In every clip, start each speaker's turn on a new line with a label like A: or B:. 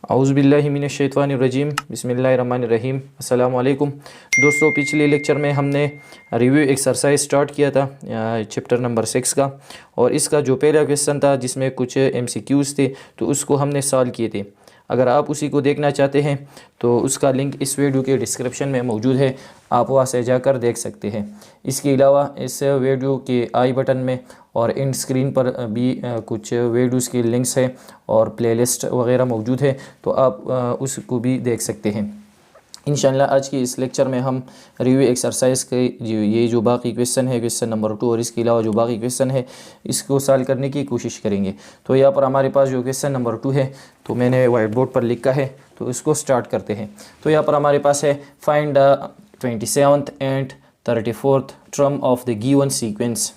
A: औज़ुबिल्लाहि मिनश्शैतानिर्रजीम बिस्मिल्लाहिर्रहमानिर्रहीम अस्सलामु अलैकुम। दोस्तों, पिछले लेक्चर में हमने रिव्यू एक्सरसाइज स्टार्ट किया था चैप्टर नंबर 6 का, और इसका जो पहला क्वेश्चन था जिसमें कुछ MCQs थे तो उसको हमने सॉल्व किए थे। अगर आप उसी को देखना चाहते हैं तो उसका लिंक इस वीडियो के डिस्क्रिप्शन में मौजूद है, आप वहाँ से जाकर देख सकते हैं। इसके अलावा इस वीडियो के आई बटन में और इंड स्क्रीन पर भी कुछ वीडियोस के लिंक्स हैं और प्लेलिस्ट वगैरह मौजूद है, तो आप उसको भी देख सकते हैं। इंशाल्लाह आज की इस लेक्चर में हम रिव्यू एक्सरसाइज के ये जो बाकी क्वेश्चन है, क्वेश्चन नंबर 2 और इसके अलावा जो बाकी क्वेश्चन है, इसको सॉल्व करने की कोशिश करेंगे। तो यहाँ पर हमारे पास जो क्वेश्चन नंबर 2 है तो मैंने वाइट बोर्ड पर लिखा है, तो इसको स्टार्ट करते हैं। तो यहाँ पर हमारे पास है find the 27th and 34th term of the given sequence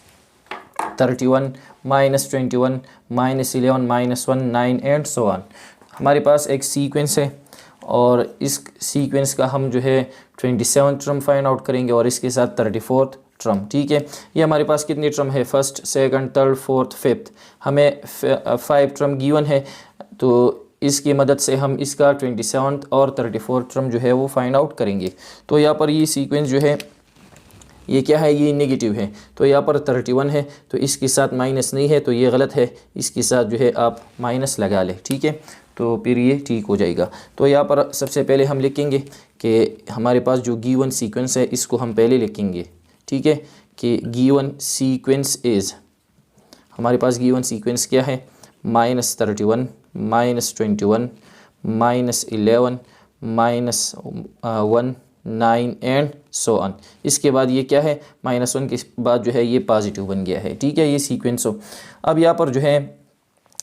A: 31 -21 -11 -1 9 and so on. हमारे पास एक सीक्वेंस है और इस सीक्वेंस का हम जो है 27 टर्म फाइंड आउट करेंगे और इसके साथ 34th टर्म। ठीक है, ये हमारे पास कितनी टर्म है, first, second, third, fourth, fifth. हमें 5 टर्म गिवन है, तो इसकी मदद से हम इसका 27th और 34th टर्म जो है वो फाइंड आउट करेंगे। तो यहाँ पर ये सीक्वेंस जो है ये क्या है, ये नेगेटिव है, तो यहाँ पर 31 है तो इसके साथ माइनस नहीं है, तो ये गलत है, इसके साथ जो है आप माइनस लगा लें। ठीक है, तो फिर ये ठीक हो जाएगा। तो यहाँ पर सबसे पहले हम लिखेंगे कि हमारे पास जो गिवन सीक्वेंस है इसको हम पहले लिखेंगे। ठीक है, कि गिवन सीक्वेंस इज़, हमारे पास गिवन सीक्वेंस क्या है, -31 -21 -11 -1 9 एंड सो ऑन। इसके बाद ये क्या है, -1 के बाद जो है ये पॉजिटिव बन गया है। ठीक है, ये सीक्वेंस हो। अब यहाँ पर जो है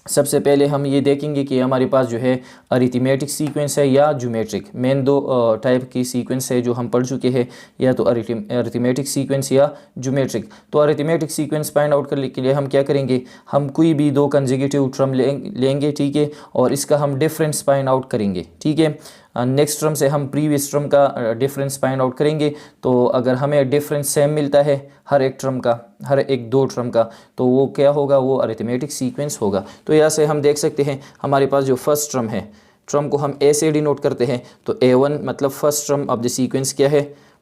A: सबसे पहले हम ये देखेंगे कि हमारे पास जो है अरिथमेटिक सीक्वेंस है या ज्योमेट्रिक। मेन दो टाइप की सीक्वेंस है जो हम पढ़ चुके हैं, या तो अरिथमेटिक सीक्वेंस या ज्योमेट्रिक। तो अरिथमेटिक सीक्वेंस फाइंड आउट करने के लिए हम क्या करेंगे, हम कोई भी दो कंसेक्यूटिव टर्म लेंगे। ठीक है, और इसका हम डिफरेंस फाइंड आउट करेंगे। ठीक है, नेक्स्ट टर्म से हम प्रीवियस टर्म का डिफरेंस फाइंड आउट करेंगे। तो अगर हमें डिफरेंस सेम मिलता है हर एक टर्म का, हर एक दो टर्म का, तो वो क्या होगा, वो अरिथमेटिक सीक्वेंस होगा। तो यहाँ से हम देख सकते हैं हमारे पास जो फर्स्ट टर्म है, टर्म को हम ए से डिनोट करते हैं, तो A1 मतलब first term of the sequence क्या है,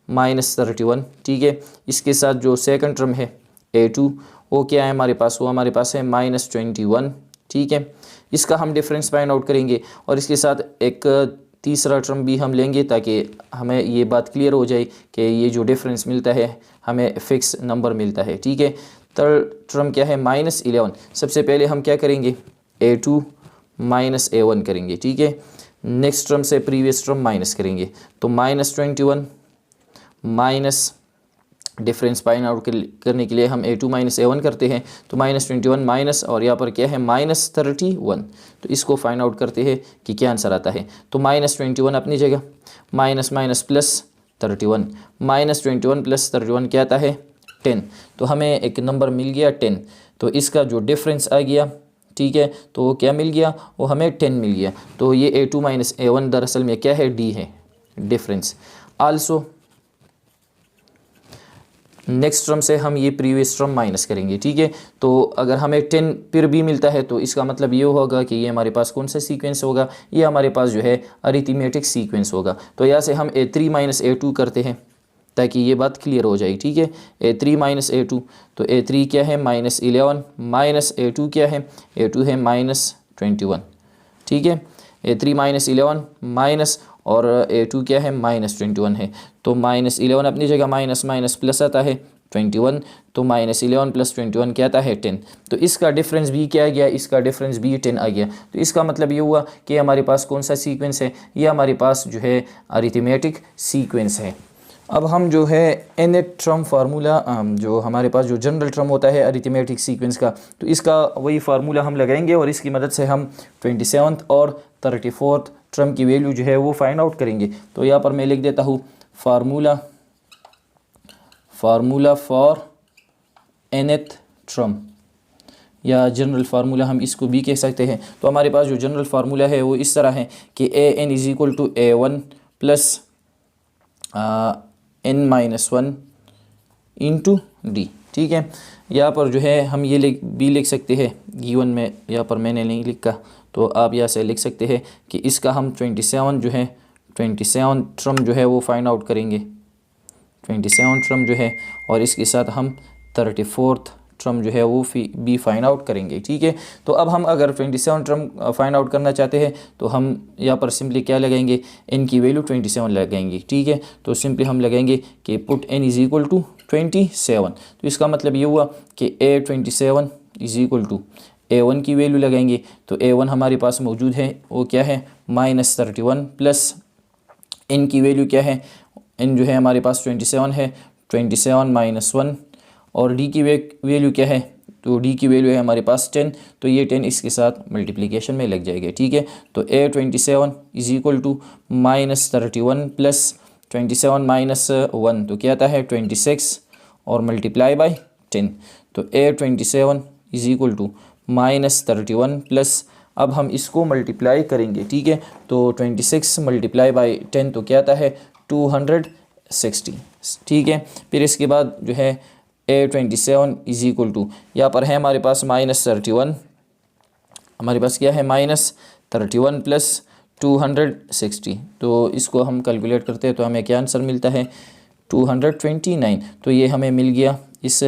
A: -31। ठीक है, इसके साथ जो सेकंड टर्म है A2, वो क्या है हमारे पास, वो हमारे पास है -21। ठीक है, इसका हम डिफरेंस फाइंड आउट करेंगे और इसके साथ एक तीसरा टर्म भी हम लेंगे ताकि हमें ये बात क्लियर हो जाए कि ये जो डिफरेंस मिलता है हमें फिक्स नंबर मिलता है। ठीक है, थर्ड टर्म क्या है, -11। सबसे पहले हम क्या करेंगे, A2 -A1 करेंगे। ठीक है, नेक्स्ट टर्म से प्रीवियस टर्म माइनस करेंगे, तो -21 माइनस डिफरेंस फाइंड आउट करने के लिए हम A2 -A1 करते हैं, तो -21 माइनस और यहाँ पर क्या है -31। तो इसको फाइंड आउट करते हैं कि क्या आंसर आता है। तो -21 अपनी जगह, माइनस माइनस प्लस 31, -21 + 31 क्या आता है, 10। तो हमें एक नंबर मिल गया 10। तो इसका जो डिफरेंस आ गया, ठीक है, तो वो क्या मिल गया, वो हमें 10 मिल गया। तो ये A2 -A1 दरअसल में क्या है, D है, डिफरेंस। आल्सो नेक्स्ट टर्म से हम ये प्रीवियस टर्म माइनस करेंगे। ठीक है, तो अगर हमें 10 फिर भी मिलता है तो इसका मतलब ये होगा कि ये हमारे पास कौन सा सीक्वेंस होगा, ये हमारे पास जो है अरिथमेटिक सीक्वेंस होगा। तो यहाँ से हम A3 -A2 करते हैं ताकि ये बात क्लियर हो जाए। ठीक है, A3 -A2, तो A3 क्या है, -11 माइनस A2 क्या है, A2 है -21। ठीक है, A3 -11 माइनस और A2 क्या है, -21 है। तो -11 अपनी जगह, माइनस माइनस प्लस आता है 21, तो -11 + 21 क्या आता है, 10। तो इसका डिफरेंस भी क्या आ गया, इसका डिफरेंस भी 10 आ गया। तो इसका मतलब ये हुआ कि हमारे पास कौन सा सीक्वेंस है, ये हमारे पास जो है अरिथमेटिक सीक्वेंस है। अब हम जो है nth टर्म फार्मूला, जो हमारे पास जो जनरल टर्म होता है अरिथमेटिक सीक्वेंस का, तो इसका वही फार्मूला हम लगाएंगे और इसकी मदद से हम 27th और 34th टर्म की वैल्यू जो है वो फाइंड आउट करेंगे। तो यहाँ पर मैं लिख देता हूँ फार्मूला फॉर nth टर्म, या जनरल फार्मूला हम इसको भी कह सकते हैं। तो हमारे पास जो जनरल फार्मूला है वो इस तरह है कि an = A1 + n-1 × D। ठीक है, यहाँ पर जो है हम ये भी लिख सकते हैं गिवन में, यहाँ पर मैंने नहीं लिखा तो आप यहाँ से लिख सकते हैं कि इसका हम 27 जो है 27 टर्म जो है वो फाइंड आउट करेंगे, 27 टर्म जो है, और इसके साथ हम 34th टर्म जो है वो भी फाइंड आउट करेंगे। ठीक है, तो अब हम अगर 27 टर्म फाइंड आउट करना चाहते हैं तो हम यहाँ पर सिंपली क्या लगाएंगे, n की वैल्यू 27 लगाएंगे। ठीक है, तो सिंपली हम लगाएंगे कि put n is equal to 27। तो इसका मतलब ये हुआ कि A27 is equal to A1 की वैल्यू लगाएंगे, तो A1 हमारे पास मौजूद है, वो क्या है -31 प्लस n की वैल्यू क्या है, n जो है हमारे पास 27 है, 27 - 1, और d की वैल्यू क्या है, तो d की वैल्यू है हमारे पास 10, तो ये 10 इसके साथ मल्टीप्लिकेशन में लग जाएगा। ठीक है, तो A27 is equal to -31 plus 27 - 1 तो क्या आता है 26 और मल्टीप्लाई बाय 10, तो A27 is equal to -31 plus, अब हम इसको मल्टीप्लाई करेंगे। ठीक है, तो 26 मल्टीप्लाई बाय 10 तो क्या आता है 260। ठीक है, फिर इसके बाद जो है A27 इज़ इक्वल टू, यहाँ पर है हमारे पास -31, हमारे पास क्या है -31 प्लस 260, तो इसको हम कैलकुलेट करते हैं तो हमें क्या आंसर मिलता है 229। तो ये हमें मिल गया इस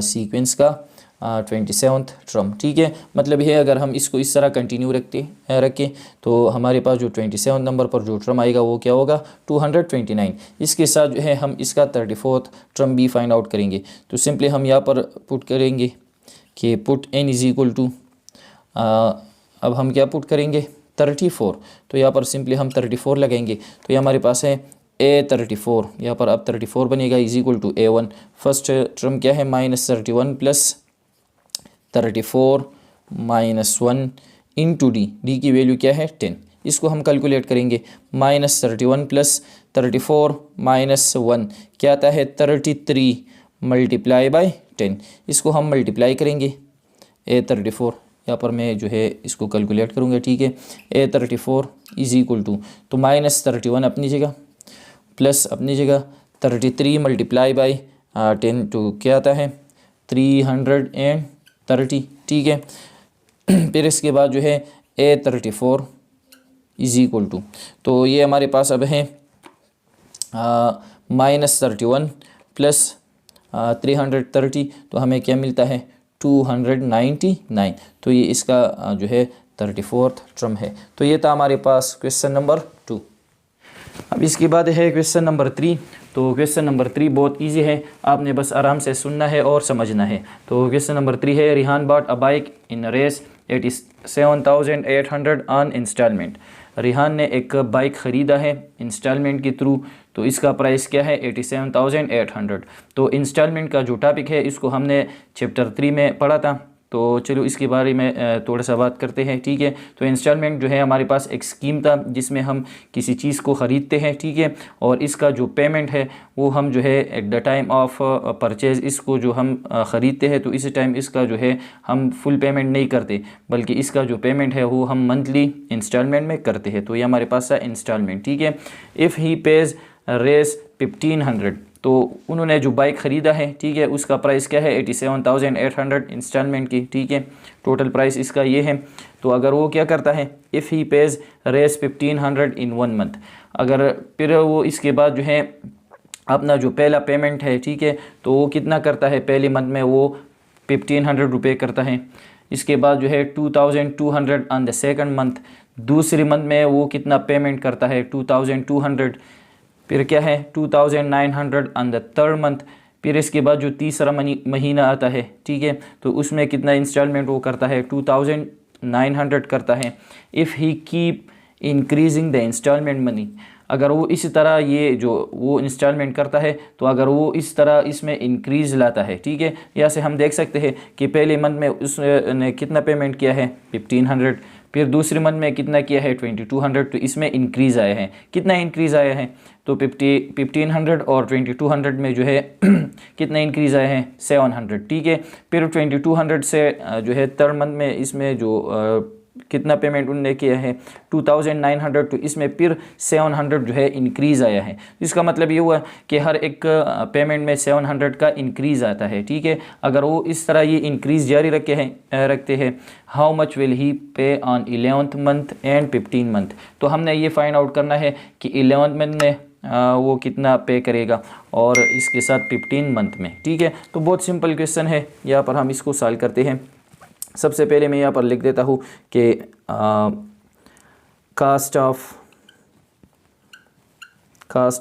A: सीक्वेंस का 27th टर्म। ठीक है, मतलब ये अगर हम इसको इस तरह कंटिन्यू रखें तो हमारे पास जो 27 नंबर पर जो टर्म आएगा वो क्या होगा 229। इसके साथ जो है हम इसका 34th टर्म भी फाइंड आउट करेंगे। तो सिंपली हम यहाँ पर पुट करेंगे कि put n is equal to, अब हम क्या पुट करेंगे 34, तो यहाँ पर सिंपली हम 34 लगाएंगे, तो ये हमारे पास है A34, यहाँ पर अब 34 बनेगा is equal to A1। First term क्या है -31 प्लस 34 - 1 इंटू डी की वैल्यू क्या है 10, इसको हम कैलकुलेट करेंगे, -31 प्लस 34 - 1 क्या आता है 33 मल्टीप्लाई बाय 10, इसको हम मल्टीप्लाई करेंगे A34, यहाँ पर मैं जो है इसको कैलकुलेट करूँगा। ठीक है, A34 इज़ इक्वल टू, तो -31 अपनी जगह प्लस अपनी जगह 33 मल्टीप्लाई बाय 10 तो क्या आता है 330। ठीक है, फिर इसके बाद जो है A34 इज़ इक्वल टू, तो ये हमारे पास अब है -31 प्लस 330, तो हमें क्या मिलता है 299। तो ये इसका जो है 34th टर्म है। तो ये था हमारे पास क्वेश्चन नंबर 2। अब इसके बाद है क्वेश्चन नंबर 3। तो क्वेश्चन नंबर 3 बहुत इजी है, आपने बस आराम से सुनना है और समझना है। तो क्वेश्चन नंबर 3 है, Rihan bought a bike in Rs 87,800 on installment. Rihan ने एक बाइक ख़रीदा है इंस्टॉलमेंट के थ्रू, तो इसका प्राइस क्या है 87,800। तो इंस्टॉलमेंट का जो टॉपिक है इसको हमने चैप्टर 3 में पढ़ा था, तो चलो इसके बारे में थोड़ा सा बात करते हैं। ठीक है, तो इंस्टॉलमेंट जो है हमारे पास एक स्कीम था जिसमें हम किसी चीज़ को ख़रीदते हैं। ठीक है, और इसका जो पेमेंट है वो हम जो है at the time of purchase इसको जो हम ख़रीदते हैं तो इस टाइम इसका जो है हम फुल पेमेंट नहीं करते, बल्कि इसका जो पेमेंट है वो हम मंथली इंस्टॉलमेंट में करते हैं। तो ये हमारे पास है इंस्टॉलमेंट। ठीक है, इफ़ ही पेज़ रेस 1500, तो उन्होंने जो बाइक ख़रीदा है, ठीक है, उसका प्राइस क्या है 87,800 इंस्टॉलमेंट की। ठीक है, टोटल प्राइस इसका ये है। तो अगर वो क्या करता है, if he pays Rs 1500 in 1 month, अगर फिर वो इसके बाद जो है अपना जो पहला पेमेंट है, ठीक है, तो वो कितना करता है, पहले मंथ में वो 1500 रुपये करता है। इसके बाद जो है 2200 ऑन द सेकंड मंथ, दूसरे मंथ में वो कितना पेमेंट करता है 2200। फिर क्या है 2900 ऑन द थर्ड मंथ। फिर इसके बाद जो तीसरा महीना आता है, ठीक है, तो उसमें कितना इंस्टॉलमेंट वो करता है 2900 करता है। If he keep increasing the installment money, अगर वो इसी तरह ये जो वो इंस्टॉलमेंट करता है, तो अगर वो इस तरह इसमें इंक्रीज़ लाता है, ठीक है, यहाँ से हम देख सकते हैं कि पहले मंथ में उसने कितना पेमेंट किया है 1500, फिर दूसरे मंथ में कितना किया है 2200, तो इसमें इंक्रीज़ आया है। कितना इंक्रीज़ आया है, तो 1500 और 2200 में जो है कितना इंक्रीज़ आया है 700, ठीक है। फिर 2200 से जो है थर्ड मंथ में इसमें जो कितना पेमेंट उनने किया है 2900, तो इसमें फिर 700 जो है इंक्रीज़ आया है। इसका मतलब ये हुआ कि हर एक पेमेंट में 700 का इंक्रीज़ आता है, ठीक है। अगर वो इस तरह ये इंक्रीज़ जारी रखते हैं, हाउ मच विल ही पे on 11th month and 15 month, तो हमने ये फाइंड आउट करना है कि 11th मंथ में वो कितना पे करेगा और इसके साथ 15 मंथ में, ठीक है। तो बहुत सिंपल क्वेश्चन है, यहाँ पर हम इसको सॉल्व करते हैं। सबसे पहले मैं यहाँ पर लिख देता हूँ कि कास्ट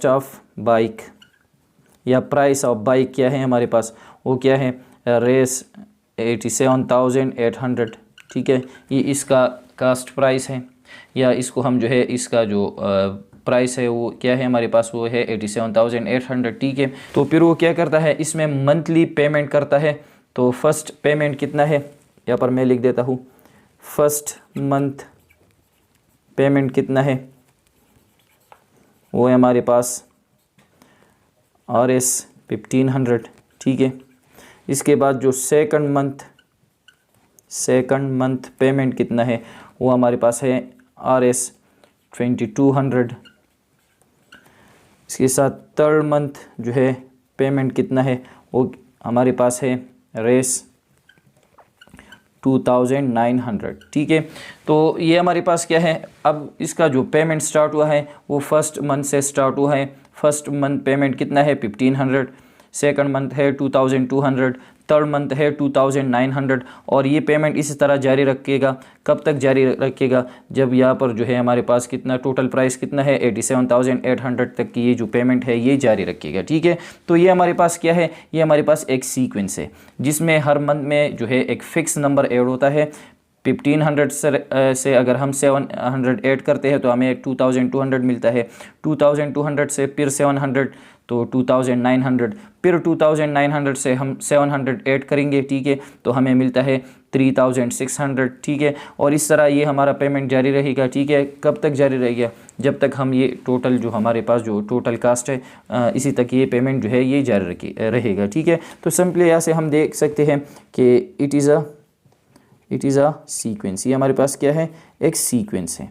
A: ऑफ बाइक या प्राइस ऑफ बाइक क्या है हमारे पास, वो क्या है रेस 87,800, ठीक है। ये इसका कास्ट प्राइस है, या इसको हम जो है इसका जो प्राइस है वो क्या है हमारे पास, वो है 87,800, ठीक है। तो फिर वो क्या करता है, इसमें मंथली पेमेंट करता है। तो फर्स्ट पेमेंट कितना है, यहाँ पर मैं लिख देता हूँ फर्स्ट मंथ पेमेंट कितना है, वो है हमारे पास RS 1500, ठीक है। इसके बाद जो सेकंड मंथ पेमेंट कितना है, वो हमारे पास है RS 2200। इसके साथ थर्ड मंथ जो है पेमेंट कितना है, वो हमारे पास है रेस 2900, ठीक है। तो ये हमारे पास क्या है, अब इसका जो पेमेंट स्टार्ट हुआ है वो फर्स्ट मंथ से स्टार्ट हुआ है। फर्स्ट मंथ पेमेंट कितना है 1500, सेकंड मंथ है 2200, थर्ड मंथ है 2900, और ये पेमेंट इसी तरह जारी रखेगा। कब तक जारी रखेगा, जब यहाँ पर जो है हमारे पास कितना टोटल प्राइस कितना है 87,800 तक की ये जो पेमेंट है ये जारी रखेगा, ठीक है। तो ये हमारे पास क्या है, ये हमारे पास एक सीक्वेंस है जिसमें हर मंथ में जो है एक फ़िक्स नंबर ऐड होता है। 1500 से अगर हम 700 ऐड करते हैं तो हमें 2200 मिलता है। 2200 से फिर 700 तो 2900, फिर 2900 से हम 700 ऐड करेंगे, ठीक है, तो हमें मिलता है 3600, ठीक है। और इस तरह ये हमारा पेमेंट जारी रहेगा, ठीक है। कब तक जारी रहेगा, जब तक हम ये टोटल जो हमारे पास जो टोटल कास्ट है इसी तक ये पेमेंट जो है ये जारी रहेगा, ठीक है। तो सिंपली यहाँ से हम देख सकते हैं कि इट इज़ अ सीक्वेंस, ये हमारे पास क्या है, एक सीक्वेंस है,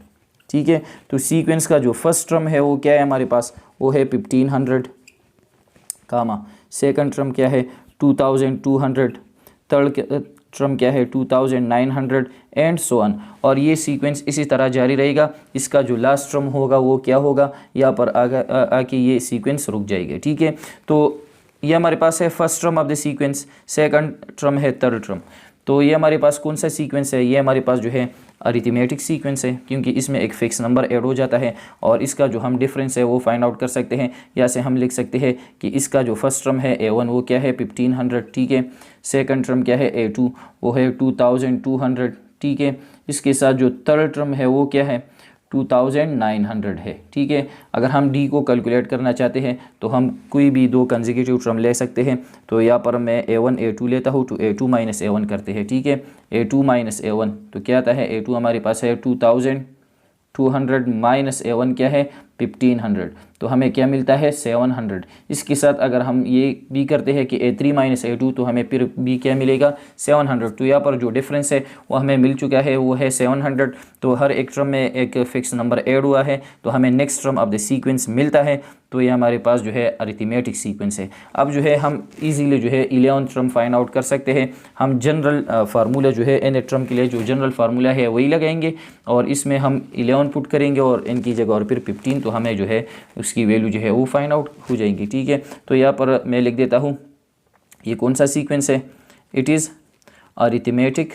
A: ठीक है। तो सीक्वेंस का जो फर्स्ट टर्म है वो क्या है हमारे पास, वो है 1500 कामा, सेकंड टर्म क्या है 2200, थर्ड टर्म क्या है 2900 एंड सो ऑन। और ये सीक्वेंस इसी तरह जारी रहेगा। इसका जो लास्ट टर्म होगा वो क्या होगा, यहाँ पर आके ये सीक्वेंस रुक जाएगी, ठीक है। तो ये हमारे पास है first term of the sequence, second term है थर्ड टर्म। तो ये हमारे पास कौन सा सीक्वेंस है, ये हमारे पास जो है अरिथमेटिक सीक्वेंस है, क्योंकि इसमें एक फ़िक्स नंबर ऐड हो जाता है और इसका जो हम डिफरेंस है वो फाइंड आउट कर सकते हैं। या से हम लिख सकते हैं कि इसका जो फर्स्ट टर्म है A1 वो क्या है 1500, ठीक है। सेकंड टर्म क्या है A2 वो है 2200, ठीक है। इसके साथ जो थर्ड टर्म है वो क्या है 2900 है, ठीक है। अगर हम D को कैलकुलेट करना चाहते हैं तो हम कोई भी दो कंसेक्यूटिव टर्म ले सकते हैं। तो यहाँ पर मैं A1 A2 लेता हूँ, तो A2 माइनस A1 करते हैं, ठीक है। A2 माइनस A1 तो क्या आता है, A2 हमारे पास है 2200 माइनस A1 क्या है 1500, तो हमें क्या मिलता है 700। इसके साथ अगर हम ये भी करते हैं कि A3 माइनस A2 तो हमें फिर भी क्या मिलेगा 700। तो यहाँ पर जो डिफरेंस है वो हमें मिल चुका है, वो है 700। तो हर एक टर्म में एक फिक्स नंबर ऐड हुआ है, तो हमें next term of the sequence मिलता है। तो ये हमारे पास जो है अरिथमेटिक सीक्वेंस है। अब जो है हम इजीली जो है 11th टर्म फाइंड आउट कर सकते हैं। हम जनरल फार्मूला जो है nth टर्म के लिए जो जनरल फार्मूला है वही लगाएंगे और इसमें हम 11 पुट करेंगे और n की जगह और फिर 15, तो हमें जो है उसकी वैल्यू जो है वो फाइंड आउट हो जाएंगी, ठीक है। तो यहाँ पर मैं लिख देता हूँ ये कौन सा सीक्वेंस है, इट इज़ अरिथमेटिक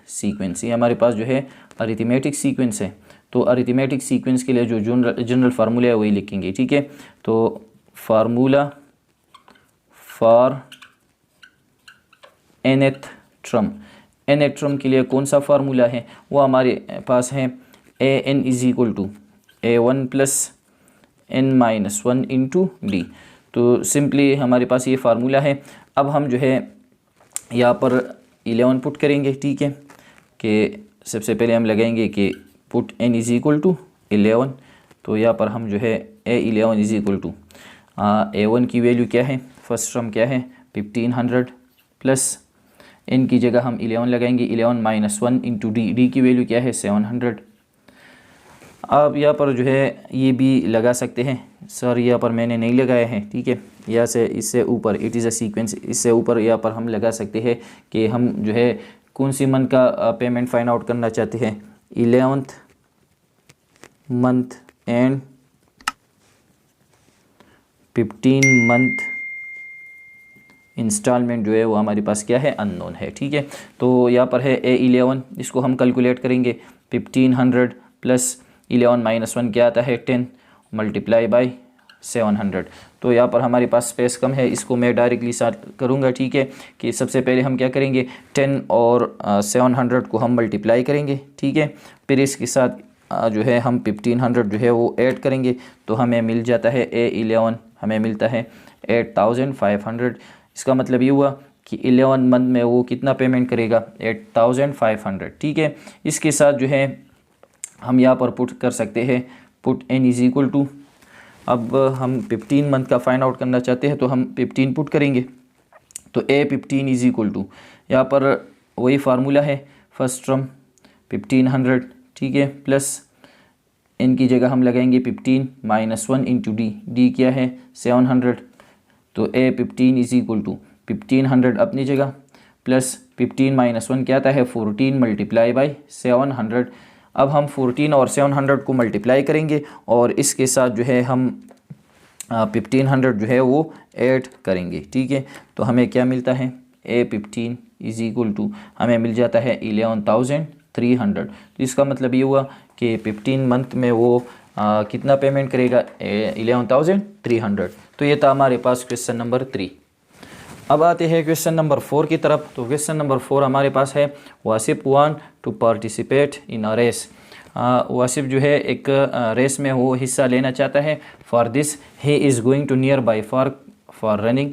A: सीक्वेंस। ये हमारे पास जो है अरिथमेटिक सीक्वेंस है। तो अरिथमेटिक सीक्वेंस के लिए जो जनरल फार्मूला है वही लिखेंगे, ठीक है। तो फार्मूला फॉर nth टर्म के लिए कौन सा फार्मूला है, वो हमारे पास है an is equal to A1 plus n-1 into d. तो सिंपली हमारे पास ये फार्मूला है। अब हम जो है यहाँ पर 11 पुट करेंगे, ठीक है। कि सबसे पहले हम लगाएंगे कि put n is equal to 11। तो यहाँ पर हम जो है A11 is equal to A1 की वैल्यू क्या है, फर्स्ट टर्म क्या है 1500 प्लस n की जगह हम 11 लगाएंगे, 11 माइनस 1 इंटू डी, डी की वैल्यू क्या है 700। आप यहाँ पर जो है ये भी लगा सकते हैं, सर यहाँ पर मैंने नहीं लगाया है, ठीक है। यहाँ से इससे ऊपर इट इज़ अ सीक्वेंस, इससे ऊपर यहाँ पर हम लगा सकते हैं कि हम जो है कौन सी मंथ का पेमेंट फाइंड आउट करना चाहते हैं, 11th month and 15 month instalment जो है वो हमारे पास क्या है, अननोन है, ठीक है। तो यहाँ पर है A11, इसको हम कैलकुलेट करेंगे, 1500 प्लस 11 माइनस 1 क्या आता है 10 मल्टीप्लाई बाई 700। तो यहाँ पर हमारे पास स्पेस कम है, इसको मैं डायरेक्टली स्टार्ट करूँगा, ठीक है। कि सबसे पहले हम क्या करेंगे, 10 और 700 को हम मल्टीप्लाई करेंगे, ठीक है। फिर इसके साथ जो है हम 1500 जो है वो ऐड करेंगे, तो हमें मिल जाता है A11, हमें मिलता है 8500। इसका मतलब ये हुआ कि 11 मंथ में वो कितना पेमेंट करेगा, 8500, ठीक है। इसके साथ जो है हम यहाँ पर पुट कर सकते हैं, put n is equal to, अब हम 15 मंथ का फाइंड आउट करना चाहते हैं तो हम 15 पुट करेंगे, तो A15 इज़ इक्वल टू, यहाँ पर वही फार्मूला है, फर्स्ट टर्म 1500, ठीक है, प्लस n की जगह हम लगाएंगे 15 माइनस 1 इंटू डी, डी क्या है 700। तो A15 इज़ इक्वल टू 1500 अपनी जगह, प्लस 15 माइनस 1 क्या आता है 14 मल्टीप्लाई बाई 700। अब हम 14 और 700 को मल्टीप्लाई करेंगे और इसके साथ जो है हम 1500 जो है वो ऐड करेंगे, ठीक है। तो हमें क्या मिलता है, A15 इज़ इक्वल टू हमें मिल जाता है 11,300। तो इसका मतलब ये हुआ कि 15 मंथ में वो कितना पेमेंट करेगा, 11,300। तो ये था हमारे पास क्वेश्चन नंबर 3। अब आते हैं क्वेश्चन नंबर 4 की तरफ। तो क्वेश्चन नंबर 4 हमारे पास है, Wasif want to participate in a race. Wasif जो है एक रेस में वो हिस्सा लेना चाहता है। For this he is going to nearby for running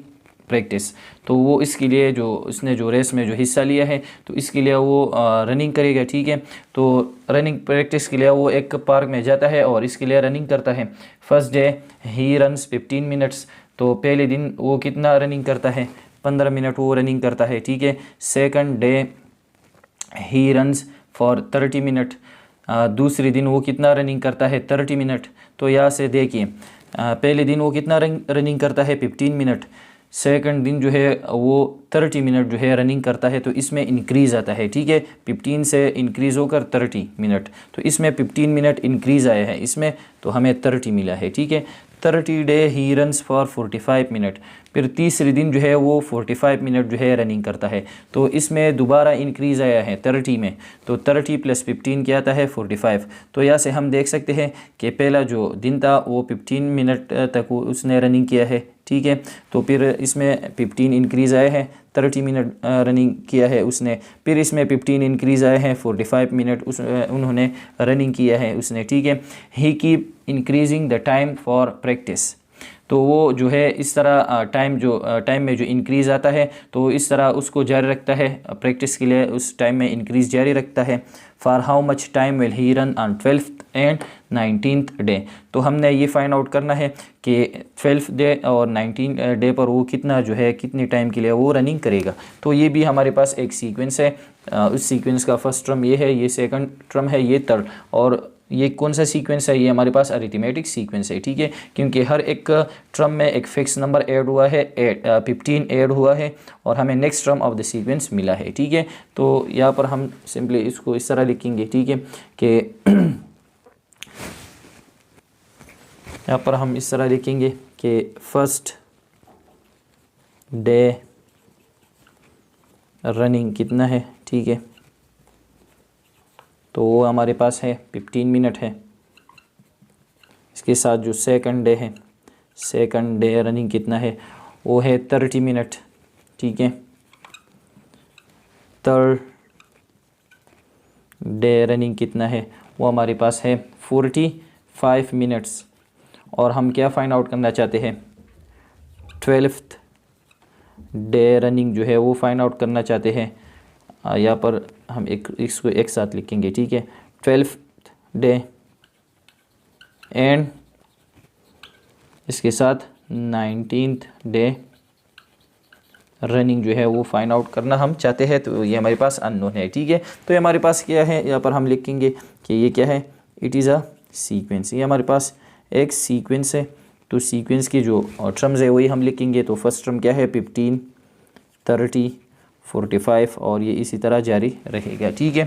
A: practice. तो वो इसके लिए जो उसने जो रेस में जो हिस्सा लिया है तो इसके लिए वो रनिंग करेगा, ठीक है। तो रनिंग प्रैक्टिस के लिए वो एक पार्क में जाता है और इसके लिए रनिंग करता है। First day he runs 15 minutes, तो पहले दिन वो कितना रनिंग करता है, 15 मिनट वो रनिंग करता है, ठीक है। Second day he runs for 30 minute, दूसरे दिन वो कितना रनिंग करता है 30 मिनट। तो यहाँ से देखिए पहले दिन वो कितना रनिंग करता है 15 मिनट, सेकंड दिन जो है वो 30 मिनट जो है रनिंग करता है। तो इसमें इंक्रीज़ आता है, ठीक है, 15 से इंक्रीज़ होकर 30 मिनट, तो इसमें 15 मिनट इंक्रीज़ आया है इसमें, तो हमें 30 मिला है, ठीक है। 30 day he runs for 45 minute, फिर तीसरे दिन जो है वो 45 मिनट जो है रनिंग करता है। तो इसमें दोबारा इंक्रीज़ आया है 30 में, तो 30 प्लस 15 क्या आता है 45। तो यहाँ से हम देख सकते हैं कि पहला जो दिन था वो 15 मिनट तक उसने रनिंग किया है, ठीक है। तो फिर इसमें 15 इंक्रीज़ आया है, 30 मिनट रनिंग किया है उसने, फिर इसमें 15 इंक्रीज़ आए हैं, 45 मिनट उन्होंने रनिंग किया है उसने, ठीक है। He keep increasing the time for practice, तो वो जो है इस तरह टाइम में जो इंक्रीज़ आता है तो इस तरह उसको जारी रखता है, प्रैक्टिस के लिए उस टाइम में इंक्रीज़ जारी रखता है। For how much time will he run on 12th and 19th day. तो हमने ये फाइंड आउट करना है कि 12th डे और 19th डे पर वो कितना जो है कितने टाइम के लिए वो रनिंग करेगा। तो ये भी हमारे पास एक सीक्वेंस है, उस सीक्वेंस का फर्स्ट टर्म ये है, ये सेकंड टर्म है, ये थर्ड, और ये कौन सा सीक्वेंस है, ये हमारे पास अरिथमेटिक सीक्वेंस है, ठीक है। क्योंकि हर एक टर्म में एक फिक्स नंबर ऐड हुआ है, 15 ऐड हुआ है और हमें next term of the sequence मिला है, ठीक है। तो यहाँ पर हम सिंपली इसको इस तरह लिखेंगे, ठीक है, कि यहाँ पर हम इस तरह लिखेंगे कि फर्स्ट डे रनिंग कितना है, ठीक है। तो वो हमारे पास है 15 मिनट है। इसके साथ जो सेकंड डे है, सेकंड डे रनिंग कितना है, वो है 30 मिनट, ठीक है। थर्ड डे रनिंग कितना है, वो हमारे पास है 45 मिनट्स। और हम क्या फाइंड आउट करना चाहते हैं, 12th डे रनिंग जो है वो फाइंड आउट करना चाहते हैं। यहाँ पर हम इसको एक साथ लिखेंगे, ठीक है। 12th डे एंड इसके साथ 19th डे रनिंग जो है वो फाइंड आउट करना हम चाहते हैं, तो ये हमारे पास अननोन है। ठीक है, तो ये हमारे पास क्या है, यहाँ पर हम लिखेंगे कि ये क्या है, इट इज़ अ सीक्वेंस। ये हमारे पास एक सीक्वेंस है, तो सीक्वेंस की जो टर्म्स है वही हम लिखेंगे। तो फर्स्ट टर्म क्या है, 15, 30, 45 और ये इसी तरह जारी रहेगा। ठीक है,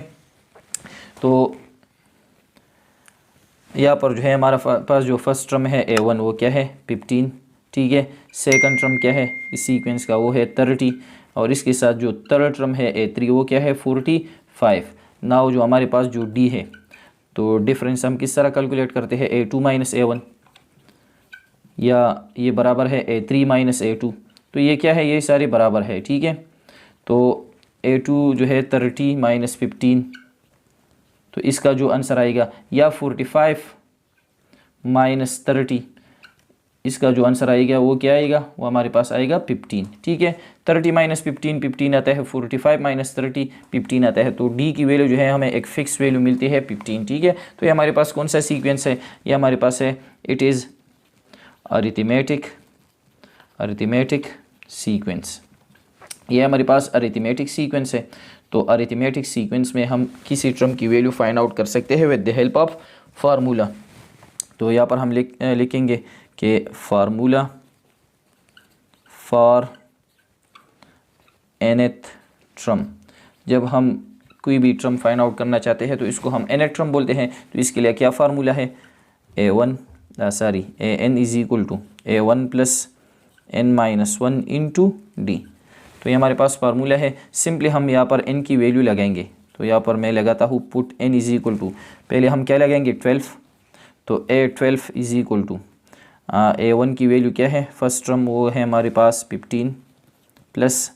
A: तो यहाँ पर जो है हमारा पास जो फर्स्ट टर्म है A1 वो क्या है, 15। ठीक है, सेकंड टर्म क्या है इस सीक्वेंस का, वो है 30 और इसके साथ जो थर्ड टर्म है A3 वो क्या है, 45। नाउ जो हमारे पास जो D है, तो डिफरेंस हम किस तरह कैलकुलेट करते हैं, A2 माइनस A1, या ये बराबर है A3 माइनस A2। तो ये क्या है, ये सारे बराबर है। ठीक है, तो A2 जो है 30 माइनस 15, तो इसका जो आंसर आएगा, या 45 माइनस 30, इसका जो आंसर आएगा वो क्या आएगा, वो हमारे पास आएगा 15। ठीक है, 30 माइनस 15 15 आता है, 45 माइनस 30 15 आता है। तो डी की वैल्यू जो है हमें एक फिक्स वैल्यू मिलती है 15। ठीक है, तो ये हमारे पास कौन सा सीक्वेंस है, ये हमारे पास है इट इज़ अरिथमेटिक सीक्वेंस। ये हमारे पास अरिथमेटिक सीक्वेंस है। तो अरिथमेटिक सीक्वेंस में हम किसी टर्म की वैल्यू फाइंड आउट कर सकते हैं with the help of formula. तो यहाँ पर हम लिखेंगे कि फार्मूला फॉर nth टर्म। जब हम कोई भी टर्म फाइंड आउट करना चाहते हैं तो इसको हम nth टर्म बोलते हैं। तो इसके लिए क्या फार्मूला है, an is equal to A1 plus n minus 1 into d. तो ये हमारे पास फार्मूला है। सिंपली हम यहाँ पर n की वैल्यू लगाएंगे। तो यहाँ पर मैं लगाता हूँ put n is equal to, पहले हम क्या लगाएंगे 12। तो A12 is equal to A1 की वैल्यू क्या है, फर्स्ट टर्म वो है हमारे पास 15 प्लस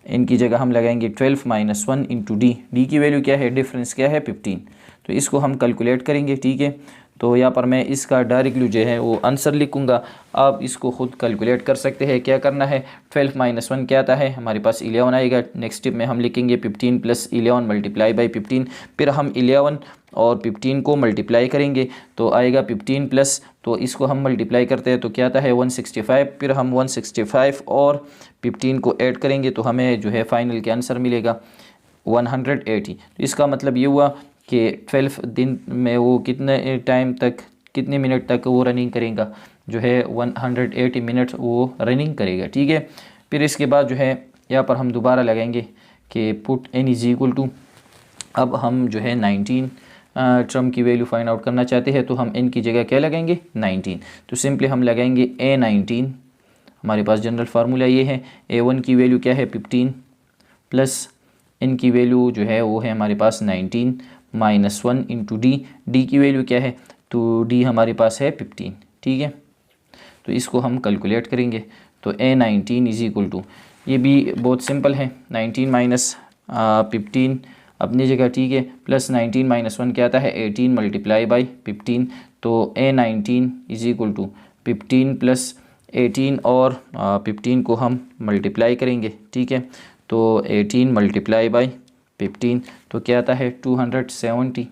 A: n की जगह हम लगाएंगे 12 माइनस 1 इंटू डी। डी की वैल्यू क्या है, डिफरेंस क्या है 15। तो इसको हम कैलकुलेट करेंगे। ठीक है, तो यहाँ पर मैं इसका डायरेक्टली जो है वो आंसर लिखूँगा। आप इसको खुद कैलकुलेट कर सकते हैं। क्या करना है, 12 माइनस 1 क्या आता है, हमारे पास 11 आएगा। नेक्स्ट स्टेप में हम लिखेंगे 15 प्लस 11 मल्टीप्लाई बाई 15। फिर हम 11 और 15 को मल्टीप्लाई करेंगे तो आएगा 15 प्लस, तो इसको हम मल्टीप्लाई करते हैं तो क्या आता है 165। फिर हम 165 और 15 को ऐड करेंगे तो हमें जो है फाइनल के आंसर मिलेगा 180। तो इसका मतलब ये हुआ कि 12 दिन में वो कितने टाइम तक, कितने मिनट तक वो रनिंग करेगा, जो है 180 मिनट वो रनिंग करेगा। ठीक है, फिर इसके बाद जो है यहाँ पर हम दोबारा लगाएंगे कि put n is equal to, अब हम जो है 19 टर्म की वैल्यू फाइंड आउट करना चाहते हैं तो हम n की जगह क्या लगाएंगे 19। तो सिंपली हम लगाएंगे A19। हमारे पास जनरल फार्मूला ये है, A1 की वैल्यू क्या है 15 प्लस n की वैल्यू जो है वो है हमारे पास 19 माइनस 1 इंटू डी। डी की वैल्यू क्या है, तो डी हमारे पास है 15। ठीक है, तो इसको हम कैलकुलेट करेंगे। तो A19 इज इक्वल टू, ये भी बहुत सिंपल है, 19 माइनस 15 अपनी जगह। ठीक है, प्लस 19 माइनस 1 क्या आता है 18 मल्टीप्लाई बाई 15। तो A19 is equal to 15 plus 18 और 15 को हम मल्टीप्लाई करेंगे। ठीक है, तो 18 मल्टीप्लाई बाई 15 तो क्या आता है 270।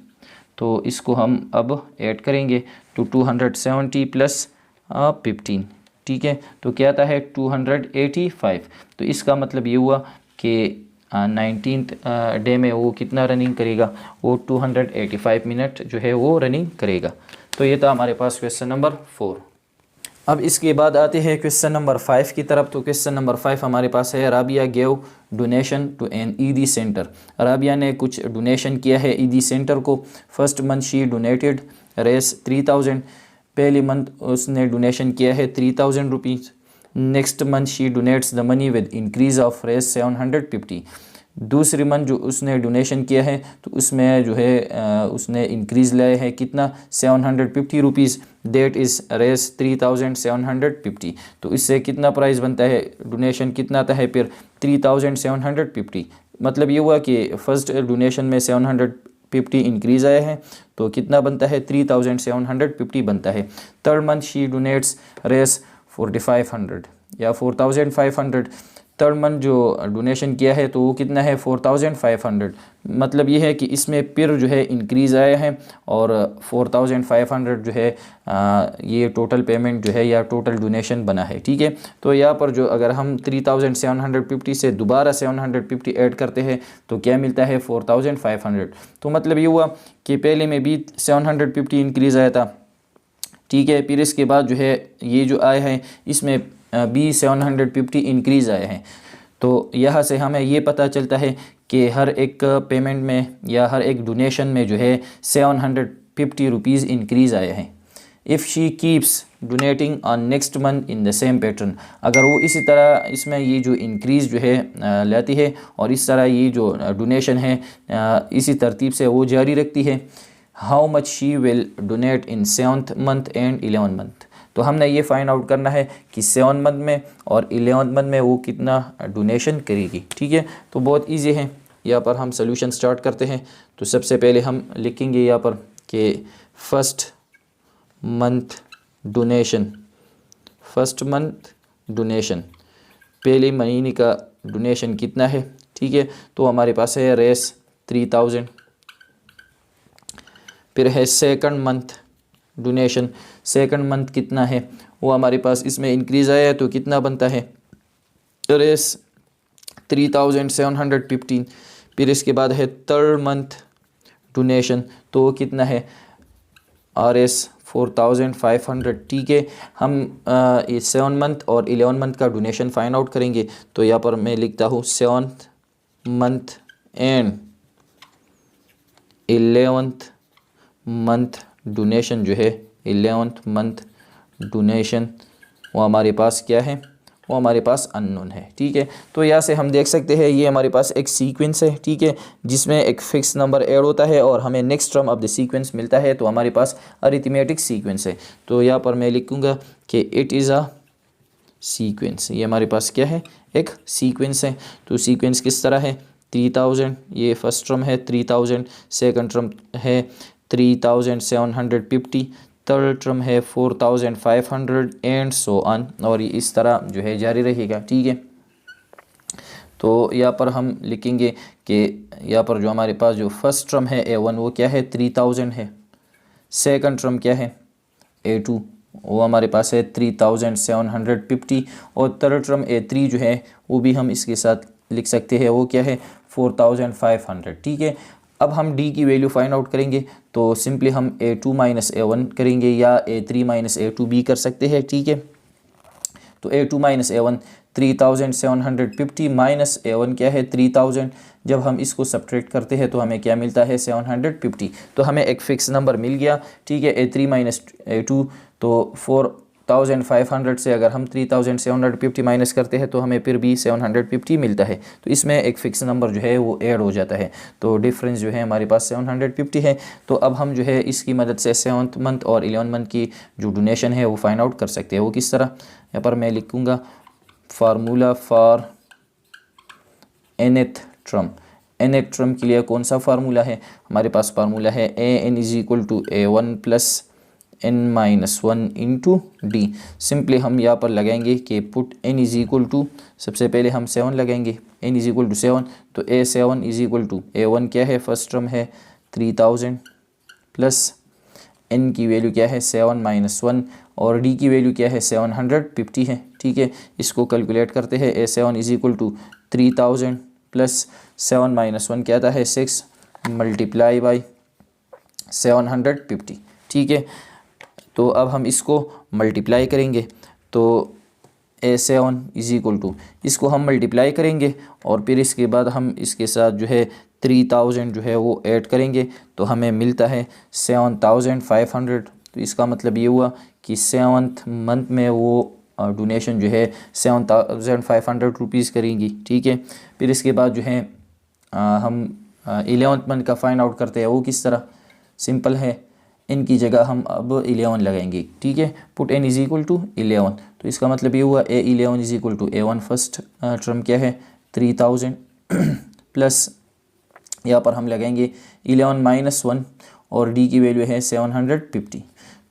A: तो इसको हम अब ऐड करेंगे तो 270 प्लस 15। ठीक है, तो क्या आता है 285। तो इसका मतलब ये हुआ कि 19th डे में वो कितना रनिंग करेगा, वो 285 मिनट जो है वो रनिंग करेगा। तो ये था हमारे पास क्वेश्चन नंबर 4। अब इसके बाद आते हैं क्वेश्चन नंबर 5 की तरफ। तो क्वेश्चन नंबर 5 हमारे पास है, Rabia gave donation to an Edhi centre. Rabia ने कुछ डोनेशन किया है ईदी सेंटर को। First month she donated Rs 3000, पहले मंथ उसने डोनेशन किया है 3000 rupees. Next month she donates the money with increase of Rs 750। दूसरी मंथ जो उसने डोनेशन किया है तो उसमें जो है उसने इंक्रीज़ लाया है कितना 750 रुपीज़, डेट इज़ रेस 3750। तो इससे कितना प्राइस बनता है, डोनेशन कितना आता है फिर 3750। मतलब ये हुआ कि फ़र्स्ट डोनेशन में 750 इंक्रीज़ आया है तो कितना बनता है 3750 बनता है। Third month she donates Rs 4500 या 4500। थर्ड मंथ जो डोनेशन किया है तो वो कितना है 4500। मतलब ये है कि इसमें फिर जो है इंक्रीज़ आया है और 4500 जो है ये टोटल पेमेंट जो है या टोटल डोनेशन बना है। ठीक है, तो यहाँ पर जो अगर हम 3750 से दोबारा 750 ऐड करते हैं तो क्या मिलता है 4500। तो मतलब ये हुआ कि पहले में भी 750 इंक्रीज़ आया था। ठीक है, फिर इसके बाद जो है ये जो आया है इसमें भी 750 इंक्रीज़ आए हैं। तो यहाँ से हमें ये पता चलता है कि हर एक पेमेंट में या हर एक डोनेशन में जो है 750 रुपीज़ इंक्रीज़ आए हैं। If she keeps donating on next month in the same pattern, अगर वो इसी तरह इसमें ये जो इंक्रीज़ जो है लाती है और इस तरह ये जो डोनेशन है इसी तरतीब से वो जारी रखती है, how much she will donate in 7th month and 11th month. तो हमने ये फाइंड आउट करना है कि 7th मंथ में और 11th मंथ में वो कितना डोनेशन करेगी। ठीक है, तो बहुत इजी है। यहाँ पर हम सोल्यूशन स्टार्ट करते हैं। तो सबसे पहले हम लिखेंगे यहाँ पर कि फर्स्ट मंथ डोनेशन, पहले महीने का डोनेशन कितना है। ठीक है, तो हमारे पास है रेस 3000। फिर है second month donation, second month कितना है वो हमारे पास इसमें इंक्रीज़ आया है तो कितना बनता है रेस 3715। फिर इसके बाद है थर्ड मंथ डोनेशन, तो वो कितना है RS 4500। ठीक है, हम ये 7 मंथ और 11 मंथ का डोनेशन फाइंड आउट करेंगे। तो यहाँ पर मैं लिखता हूँ 7th month and 11th month donation जो है 11th मंथ डोनेशन वो हमारे पास क्या है, वो हमारे पास अननोन है। ठीक है, तो यहाँ से हम देख सकते हैं ये हमारे पास एक सीक्वेंस है। ठीक है, जिसमें एक फिक्स नंबर ऐड होता है और हमें next term of the sequence मिलता है, तो हमारे पास अरिथमेटिक सीक्वेंस है। तो यहाँ पर मैं लिखूँगा कि इट इज़ अ सीक्वेंस। ये हमारे पास क्या है, एक सीक्वेंस है। तो सीक्वेंस किस तरह है, 3000 ये फर्स्ट टर्म है, 3000 सेकंड टर्म है 3750, थर्ड टर्म है 4500 एंड सो ऑन, और ये इस तरह जो है जारी रहेगा। ठीक है, तो यहाँ पर हम लिखेंगे कि यहाँ पर जो हमारे पास जो फर्स्ट टर्म है A1 वो क्या है 3000 है, सेकंड टर्म क्या है A2 वो हमारे पास है 3750, और थर्ड टर्म A3 जो है वो भी हम इसके साथ लिख सकते हैं, वो क्या है 4500। ठीक है, अब हम D की वैल्यू फाइंड आउट करेंगे। तो सिंपली हम A2 माइनस A1 करेंगे या A3 माइनस A2 भी कर सकते हैं। ठीक है, तो A2 minus A1 3750 minus A1 क्या है 3000। जब हम इसको सब्ट्रैक्ट करते हैं तो हमें क्या मिलता है 750। तो हमें एक फिक्स नंबर मिल गया। ठीक है, A3 माइनस A2 तो 4500 से अगर हम 3750 माइनस करते हैं तो हमें फिर भी 750 मिलता है। तो इसमें एक फ़िक्स नंबर जो है वो ऐड हो जाता है, तो डिफरेंस जो है हमारे पास 750 है। तो अब हम जो है इसकी मदद से 7th मंथ और 11th मंथ की जो डोनेशन है वो फाइंड आउट कर सकते हैं। वो किस तरह, यहाँ पर मैं लिखूँगा formula for nth term. nth term के लिए कौन सा फार्मूला है, हमारे पास फार्मूला है an is equal to A1 plus n-1 into d. Simply हम यहाँ पर लगाएंगे कि put n is equal to, सबसे पहले हम 7 लगाएंगे, n इज इक्वल टू 7, तो A7 is equal to A1 क्या है फर्स्ट टर्म है 3000 प्लस n की वैल्यू क्या है 7 माइनस 1 और d की वैल्यू क्या है 750 है। ठीक है, इसको कैलकुलेट करते हैं। A7 is equal to 3000 plus 7 minus 1 क्या आता है 6 मल्टीप्लाई बाई 750। ठीक है, तो अब हम इसको मल्टीप्लाई करेंगे। तो A7 इज इक्वल टू, इसको हम मल्टीप्लाई करेंगे और फिर इसके बाद हम इसके साथ जो है 3000 जो है वो ऐड करेंगे, तो हमें मिलता है 7500। तो इसका मतलब ये हुआ कि 7th मंथ में वो डोनेशन जो है 7500 रुपीज़ करेंगी। ठीक है, फिर इसके बाद जो है हम 11th मंथ का फाइंड आउट करते हैं। वो किस तरह, सिंपल है, n की जगह हम अब 11 लगाएंगे। ठीक है, put n is equal to 11, तो इसका मतलब ये हुआ A11 is equal to A1 first term क्या है 3000 प्लस यहाँ पर हम लगाएंगे 11 माइनस 1 और d की वैल्यू है 750।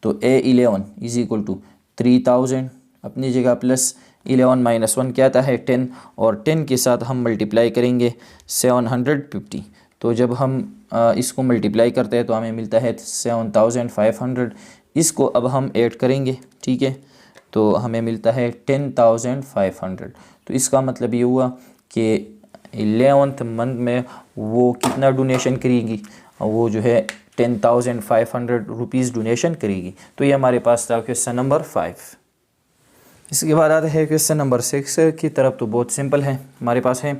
A: तो A11 इज इक्वल टू 3000 अपनी जगह प्लस 11 माइनस 1 क्या आता है 10, और 10 के साथ हम मल्टीप्लाई करेंगे 750। तो जब हम इसको मल्टीप्लाई करते हैं तो हमें मिलता है 7500। इसको अब हम ऐड करेंगे, ठीक है, तो हमें मिलता है 10,500। तो इसका मतलब ये हुआ कि 11th मंथ में वो कितना डोनेशन करेगी, वो जो है 10,500 रुपीज़ डोनेशन करेगी। तो ये हमारे पास था क्वेश्चन नंबर 5। इसके बाद आता है क्वेश्चन नंबर 6 की तरफ। तो बहुत सिंपल है, हमारे पास है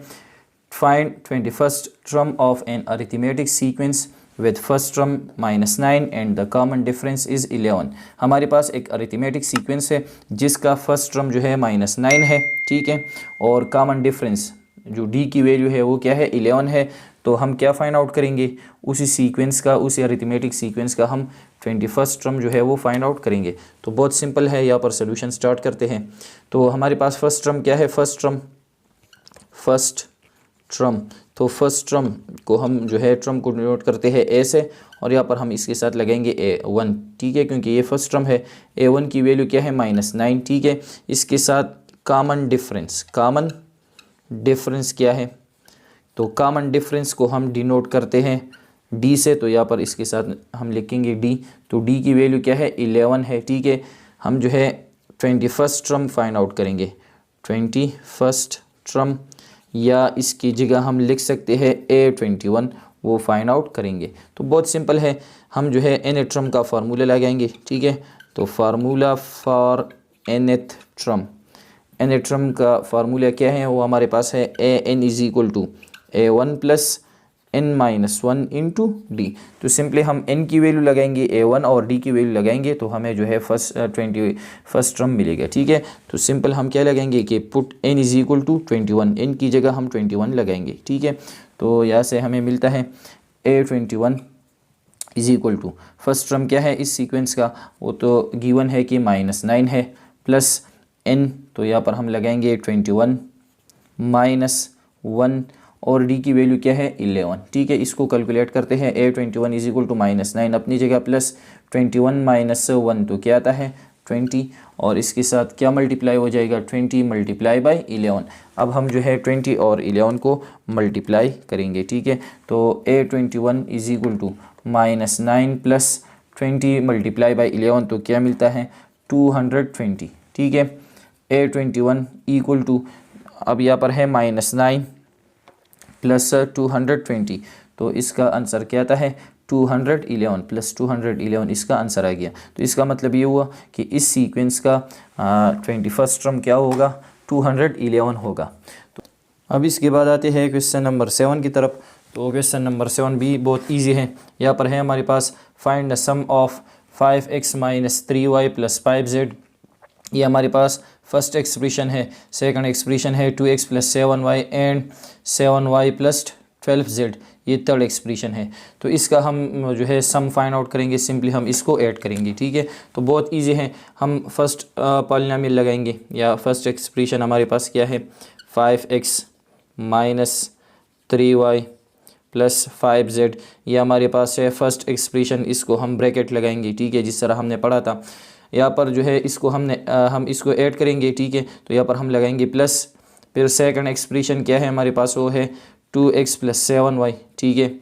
A: find 21st term of an arithmetic sequence with first term -9 and the common difference is 11। हमारे पास एक अरिथमेटिक सीक्वेंस है जिसका फर्स्ट टर्म जो है -9 है, ठीक है, और कॉमन डिफरेंस जो डी की वैल्यू है वो क्या है 11 है। तो हम क्या फाइंड आउट करेंगे, उसी सीक्वेंस का, उसी अरिथमेटिक सीक्वेंस का हम 21st टर्म जो है वो फाइंड आउट करेंगे। तो बहुत सिंपल है, यहाँ पर सोल्यूशन स्टार्ट करते हैं। तो हमारे पास फर्स्ट टर्म क्या है, फर्स्ट टर्म, तो फर्स्ट टर्म को हम जो है टर्म को डिनोट करते हैं ए से, और यहाँ पर हम इसके साथ लगाएंगे A1, ठीक है, क्योंकि ये फर्स्ट टर्म है। A1 की वैल्यू क्या है -9, ठीक है। इसके साथ कॉमन डिफरेंस क्या है, तो कॉमन डिफरेंस को हम डिनोट करते हैं D से, तो यहाँ पर इसके साथ हम लिखेंगे D। तो D की वैल्यू क्या है 11 है, ठीक है। हम जो है 21st टर्म फाइंड आउट करेंगे, 21st टर्म, या इसकी जगह हम लिख सकते हैं A21, वो फाइंड आउट करेंगे। तो बहुत सिंपल है, हम जो है nth टर्म का फार्मूला लगाएंगे, ठीक है। तो फार्मूला फॉर nth टर्म का फार्मूला क्या है, वो हमारे पास है an is equal to A1 plus n-1 into d. तो सिंपली हम n की वैल्यू लगाएंगे A1 और d की वैल्यू लगाएंगे, तो हमें जो है 21st टर्म मिलेगा, ठीक है। तो सिंपल हम क्या लगाएंगे कि put n is equal to 21, n की जगह हम 21 लगाएंगे, ठीक है। तो यहाँ से हमें मिलता है A21 is equal to, first term क्या है इस सीक्वेंस का, वो तो गिवन है कि -9 है, प्लस n, तो यहाँ पर हम लगाएंगे 21 -1, और d की वैल्यू क्या है 11, ठीक है। इसको कैलकुलेट करते हैं, A21 इज इक्वल टू -9 अपनी जगह, प्लस 21 -1 तो क्या आता है 20, और इसके साथ क्या मल्टीप्लाई हो जाएगा 20 मल्टीप्लाई बाई 11। अब हम जो है 20 और 11 को मल्टीप्लाई करेंगे, ठीक है। तो A21 is equal to -9 plus 20 multiply by 11, तो क्या मिलता है 220, ठीक है। A21 इक्वल टू, अब यहाँ पर है -9 प्लस 220, तो इसका आंसर क्या आता है 211 प्लस 211, इसका आंसर आ गया। तो इसका मतलब ये हुआ कि इस सीक्वेंस का 21st टर्म क्या होगा 211 होगा। तो अब इसके बाद आते हैं क्वेश्चन नंबर 7 की तरफ। तो क्वेश्चन नंबर 7 भी बहुत इजी है। यहाँ पर है हमारे पास find the sum of 5x - 3y + 5z। ये हमारे पास फर्स्ट एक्सप्रेशन है, सेकंड एक्सप्रेशन है 2x + 7y and 7y + 12z, ये थर्ड एक्सप्रेशन है। तो इसका हम जो है सम फाइंड आउट करेंगे, सिंपली हम इसको ऐड करेंगे, ठीक है। तो बहुत इजी है, हम फर्स्ट पॉलिनोमियल लगाएंगे, या फर्स्ट एक्सप्रेशन हमारे पास क्या है 5x - 3y + 5z, ये हमारे पास है फर्स्ट एक्सप्रेशन। इसको हम ब्रैकेट लगाएंगे, ठीक है, जिस तरह हमने पढ़ा था। यहाँ पर जो है इसको हम इसको ऐड करेंगे, ठीक है। तो यहाँ पर हम लगाएंगे प्लस, फिर सेकंड एक्सप्रेशन क्या है हमारे पास, वो है 2x + 7y, ठीक है।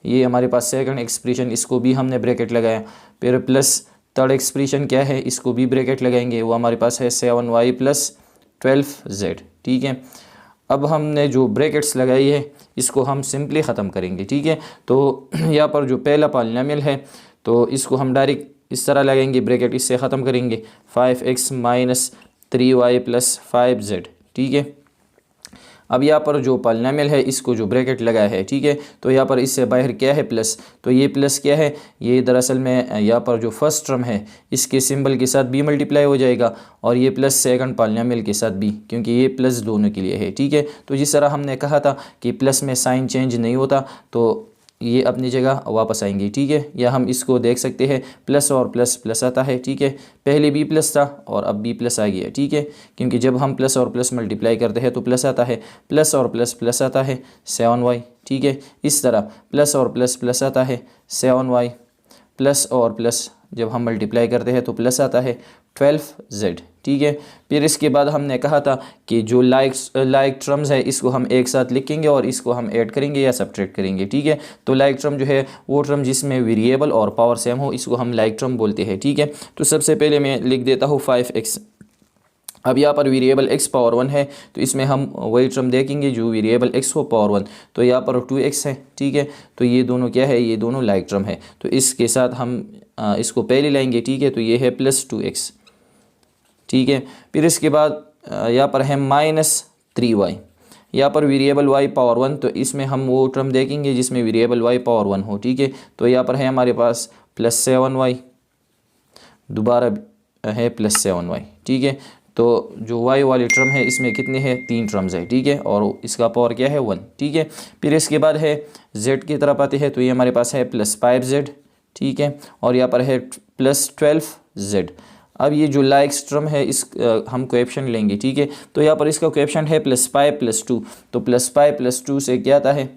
A: ये हमारे पास सेकंड एक्सप्रेशन, इसको भी हमने ब्रैकेट लगाया। फिर प्लस थर्ड एक्सप्रेशन क्या है, इसको भी ब्रैकेट लगाएंगे, वो हमारे पास है 7y + 12z, ठीक है। अब हमने जो ब्रैकेट्स लगाई है इसको हम सिंपली ख़त्म करेंगे, ठीक है। तो यहाँ पर जो पहला पॉलिनोमियल है तो इसको हम डायरेक्ट इस तरह लगाएंगे, ब्रैकेट इससे ख़त्म करेंगे 5x - 3y + 5z, ठीक है। अब यहाँ पर जो पॉलिनोमियल है इसको जो ब्रैकेट लगाया है, ठीक है, तो यहाँ पर इससे बाहर क्या है प्लस, तो ये प्लस क्या है, ये दरअसल में यहाँ पर जो फर्स्ट टर्म है इसके सिंबल के साथ भी मल्टीप्लाई हो जाएगा, और ये प्लस सेकंड पॉलिनोमियल के साथ भी, क्योंकि ये प्लस दोनों के लिए है, ठीक है। तो जिस तरह हमने कहा था कि प्लस में साइन चेंज नहीं होता, तो ये अपनी जगह वापस आएंगे, ठीक है। या हम इसको देख सकते हैं प्लस और प्लस प्लस आता है, ठीक है। पहले भी प्लस था और अब भी प्लस आ गया, ठीक है, क्योंकि जब हम प्लस और प्लस मल्टीप्लाई करते हैं तो प्लस आता है, प्लस और प्लस प्लस आता है 7y, ठीक है। इस तरह प्लस और प्लस प्लस आता है 7y, प्लस और प्लस जब हम मल्टीप्लाई करते हैं तो प्लस आता है 12z, ठीक है। फिर इसके बाद हमने कहा था कि जो लाइक टर्म्स है इसको हम एक साथ लिखेंगे और इसको हम ऐड करेंगे या सब्ट्रैक्ट करेंगे, ठीक है। तो लाइक टर्म जो है वो टर्म जिसमें वेरिएबल और पावर सेम हो इसको हम लाइक टर्म बोलते हैं, ठीक है। तो सबसे पहले मैं लिख देता हूँ 5x। अब यहाँ पर वेरिएबल x पावर 1 है तो इसमें हम वही टर्म देखेंगे जो वेरिएबल x हो पावर 1। तो यहाँ पर 2x है, ठीक है। तो ये दोनों क्या है, ये दोनों लाइक टर्म है। तो इसके साथ हम इसको पहले लाएंगे, ठीक है। तो ये है +2x, ठीक है। फिर इसके बाद यहाँ पर है -3y। यहाँ पर वेरिएबल y पावर 1, तो इसमें हम वो टर्म देखेंगे जिसमें वेरिएबल y पावर 1 हो, ठीक है। तो यहाँ पर है हमारे पास +7y, दोबारा है +7y, ठीक है। तो जो y वाली टर्म है इसमें कितने हैं, 3 टर्म्स है, ठीक है। और इसका पावर क्या है 1, ठीक है। फिर इसके बाद है z की तरफ आते हैं तो ये हमारे पास है +5z, ठीक है। और यहाँ पर है +12z। अब ये जो लाइक्स टर्म है इस हम कोएफिशिएंट लेंगे, ठीक है। तो यहाँ पर इसका कोएफिशिएंट है +5 + 2, तो +5 + 2 से क्या आता है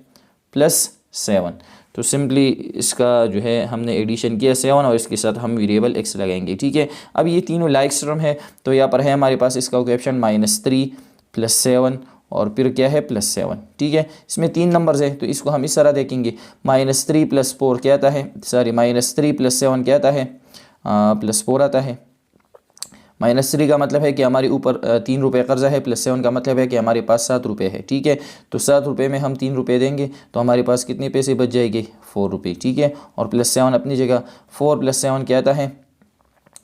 A: +7। तो सिंपली इसका जो है हमने एडिशन किया 7 और इसके साथ हम वेरिएबल x लगाएंगे, ठीक है। अब ये तीनों लाइक्स टर्म है तो यहाँ पर है हमारे पास इसका कोएफिशिएंट -3 + 7 और फिर क्या है +7, ठीक है। इसमें 3 नंबर्स है तो इसको हम इस तरह देखेंगे, -3 + 4 क्या आता है, सॉरी -3 + 7 क्या आता है, +4 आता है। -3 का मतलब है कि हमारे ऊपर 3 रुपये कर्जा है, +7 का मतलब है कि हमारे पास 7 रुपये है, ठीक है। तो 7 रुपये में हम 3 रुपये देंगे तो हमारे पास कितने पैसे बच जाएंगे, 4 रुपये, ठीक है। और +7 अपनी जगह, 4 + 7 क्या आता है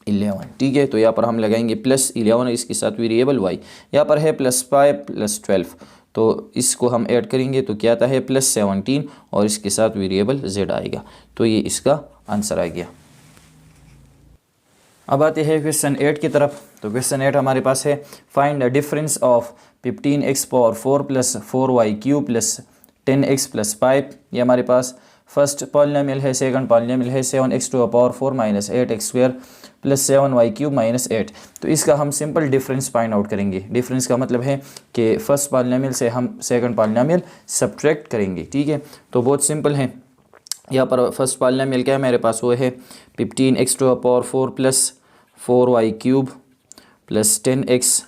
A: 11, ठीक है। तो यहाँ पर हम लगाएंगे +11, इसके साथ वेरिएबल y। यहाँ पर है +5 + 12, तो इसको हम ऐड करेंगे तो क्या आता है +17 और इसके साथ वेरिएबल z आएगा। तो ये इसका आंसर आ गया। अब आते हैं क्वेश्चन 8 की तरफ। तो क्वेश्चन 8 हमारे पास है, find the difference of 15x power 4 + 4y³ + 10x + 5। ये हमारे पास फर्स्ट पॉलिनोमियल है, सेकंड पॉलिनोमियल है 7x⁴ - 8x² + 7y³ - 8। तो इसका हम सिंपल डिफरेंस फाइंड आउट करेंगे। डिफरेंस का मतलब है कि फर्स्ट पॉलिनोमियल से हम सेकंड पॉलिनोमियल सब्ट्रैक्ट करेंगे, ठीक है। तो बहुत सिंपल है। यहाँ पर फर्स्ट पॉलिनोमियल क्या है मेरे पास, वो है 15x⁴ + 4y³ + 10x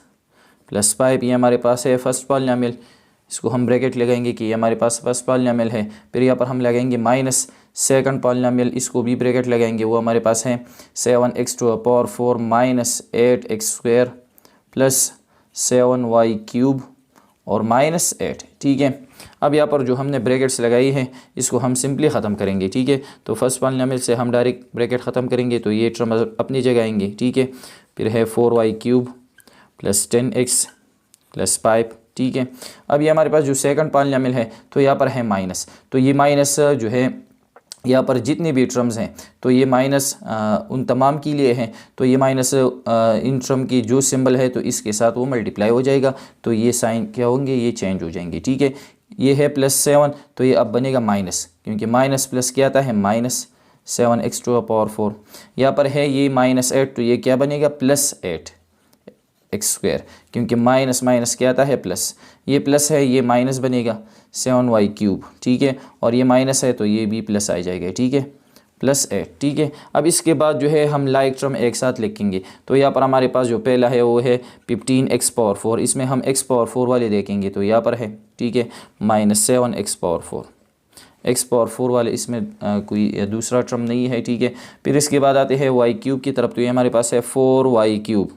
A: + 5। ये हमारे पास है फर्स्ट पॉलिनोमियल। इसको हम ब्रैकेट लगाएंगे कि ये हमारे पास फर्स्ट पॉलिनोमियल है। फिर यहाँ पर हम लगाएंगे माइनस सेकंड पॉलिनोमियल, इसको भी ब्रैकेट लगाएंगे, वो हमारे पास है 7x⁴ - 8x² + 7y³ और -8, ठीक है। अब यहाँ पर जो हमने ब्रैकेट्स लगाई है इसको हम सिंपली ख़त्म करेंगे, ठीक है। तो फर्स्ट पॉलिनोमियल से हम डायरेक्ट ब्रैकेट ख़त्म करेंगे तो ये टर्म अपनी जगह आएंगे, ठीक है। फिर है 4y³ + 10x + 5, ठीक है। अब ये हमारे पास जो सेकंड पॉलिनोमियल है तो यहाँ पर है माइनस, तो ये माइनस जो है यहाँ पर जितने भी टर्म्स हैं तो ये माइनस उन तमाम के लिए हैं। तो ये माइनस इन टर्म की जो सिंबल है तो इसके साथ वो मल्टीप्लाई हो जाएगा, तो ये साइन क्या होंगे, ये चेंज हो जाएंगे, ठीक है। ये है +7 तो ये अब बनेगा माइनस, क्योंकि माइनस प्लस क्या आता है -7x⁴। यहाँ पर है ये -8 तो ये क्या बनेगा +8x², क्योंकि माइनस माइनस क्या आता है प्लस, ये प्लस है ये माइनस बनेगा 7y³, ठीक है। और ये माइनस है तो ये भी प्लस आ जाएगा, ठीक है, +8, ठीक है। अब इसके बाद जो है हम लाइक टर्म एक साथ लिखेंगे। तो यहाँ पर हमारे पास जो पहला है वो है 15x⁴, इसमें हम x⁴ वाले देखेंगे तो यहाँ पर है, ठीक है, -7x⁴, x⁴ वाले इसमें कोई दूसरा टर्म नहीं है, ठीक है। फिर इसके बाद आते हैं y³ की तरफ, तो ये हमारे पास है 4y³,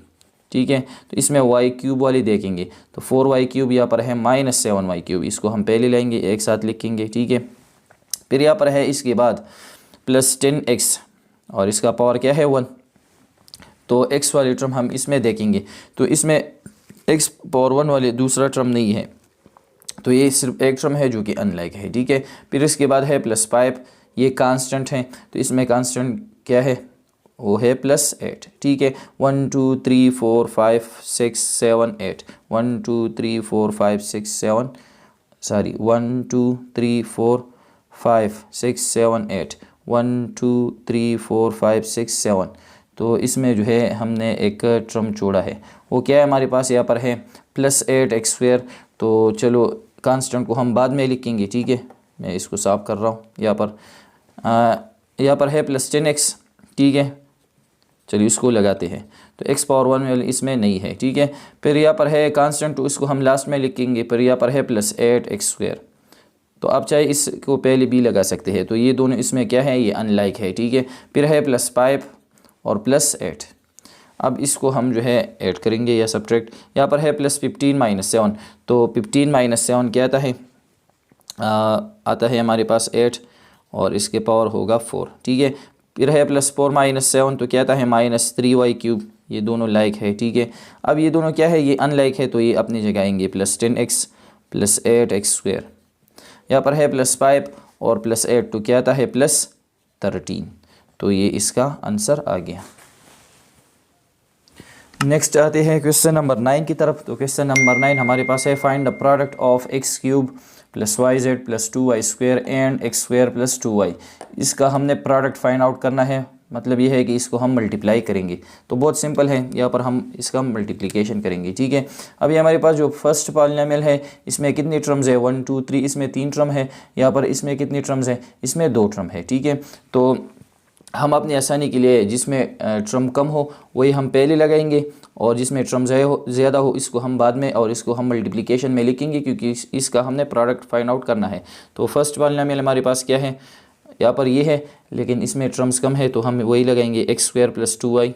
A: ठीक है। तो इसमें y³ वाली देखेंगे तो 4y³ यहाँ पर है -7y³, इसको हम पहले लेंगे एक साथ लिखेंगे, ठीक है। फिर यहाँ पर है इसके बाद +10x और इसका पावर क्या है 1, तो x वाली टर्म हम इसमें देखेंगे तो इसमें x⁴ वाले दूसरा टर्म नहीं है, तो ये सिर्फ एक टर्म है जो कि अनलाइक है, ठीक है। फिर इसके बाद है +5, ये कांस्टेंट है तो इसमें कांस्टेंट क्या है, वो है +8, ठीक है। 1 2 3 4 5 6 7 8 1 2 3 4 5 6 7 सॉरी 1 2 3 4 5 6 7 8 1 2 3 4 5 6 7। तो इसमें जो है हमने एक टर्म छोड़ा है, वो क्या है हमारे पास यहाँ पर है +8x²। तो चलो कांस्टेंट को हम बाद में लिखेंगे, ठीक है। मैं इसको साफ कर रहा हूँ। यहाँ पर है +10x, ठीक है, चलिए इसको लगाते हैं। तो एक्स पावर 1 में इसमें नहीं है, ठीक है। फिर यहाँ पर है कांस्टेंट, तो इसको हम लास्ट में लिखेंगे। फिर यहाँ पर है प्लस 8x²। तो आप चाहे इसको पहले भी लगा सकते हैं। तो ये दोनों इसमें क्या है, ये अनलाइक है, ठीक है। फिर है प्लस 5 और प्लस 8। अब इसको हम जो है ऐड करेंगे या सब्ट्रैक्ट। यहाँ पर है प्लस 15 माइनस 7। तो 15 माइनस 7 क्या आता है, आता है हमारे पास 8 और इसके पावर होगा 4, ठीक है। फिर है प्लस 4 माइनस 7, तो क्या आता है -3y³ ये दोनों लाइक है, ठीक है। अब ये दोनों क्या है, ये अनलाइक है, तो ये अपनी जगह आएंगे। Plus 10x plus 8x²। यहाँ पर है प्लस 5 और प्लस 8, तो क्या आता है प्लस 13। तो ये इसका आंसर आ गया। नेक्स्ट आते हैं क्वेश्चन नंबर 9 की तरफ। तो क्वेश्चन नंबर 9 हमारे पास है, find the product of x³ plus yz plus 2y² and x² plus 2y। इसका हमने प्रोडक्ट फाइंड आउट करना है, मतलब ये है कि इसको हम मल्टीप्लाई करेंगे। तो बहुत सिंपल है, यहाँ पर हम इसका मल्टीप्लिकेशन करेंगे, ठीक है। अभी हमारे पास जो फर्स्ट पॉलिनोमियल है इसमें कितनी टर्म्स है, 1 2 3, इसमें 3 टर्म है। यहाँ पर इसमें कितनी टर्म्स है, इसमें 2 टर्म है, ठीक है। तो हम अपनी आसानी के लिए जिसमें टर्म कम हो वही हम पहले लगाएंगे, और जिसमें टर्म ज़्यादा हो इसको हम बाद में, और इसको हम मल्टीप्लिकेशन में लिखेंगे, क्योंकि इसका हमने प्रोडक्ट फाइंड आउट करना है। तो फर्स्ट पॉलिनोमियल हमारे पास क्या है, यहाँ पर ये है, लेकिन इसमें टर्म्स कम है, तो हम वही लगाएंगे x² plus 2y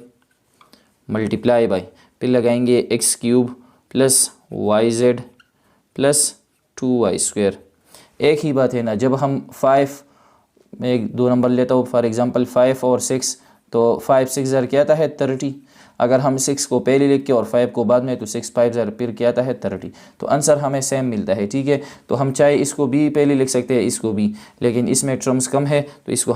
A: multiply by, फिर लगाएंगे x³ plus yz plus 2y²। एक ही बात है ना, जब हम 5 मैं 2 नंबर लेता हूँ, फॉर एग्जांपल 5 और 6, तो 5 6 ज़र क्या आता है 30। अगर हम 6 को पहले लिख के और 5 को बाद में, तो 6 5 ज़र फिर क्या आता है 30। तो आंसर हमें सेम मिलता है, ठीक है। तो हम चाहे इसको भी पहले लिख सकते हैं, इसको भी, लेकिन इसमें टर्म्स कम है तो इसको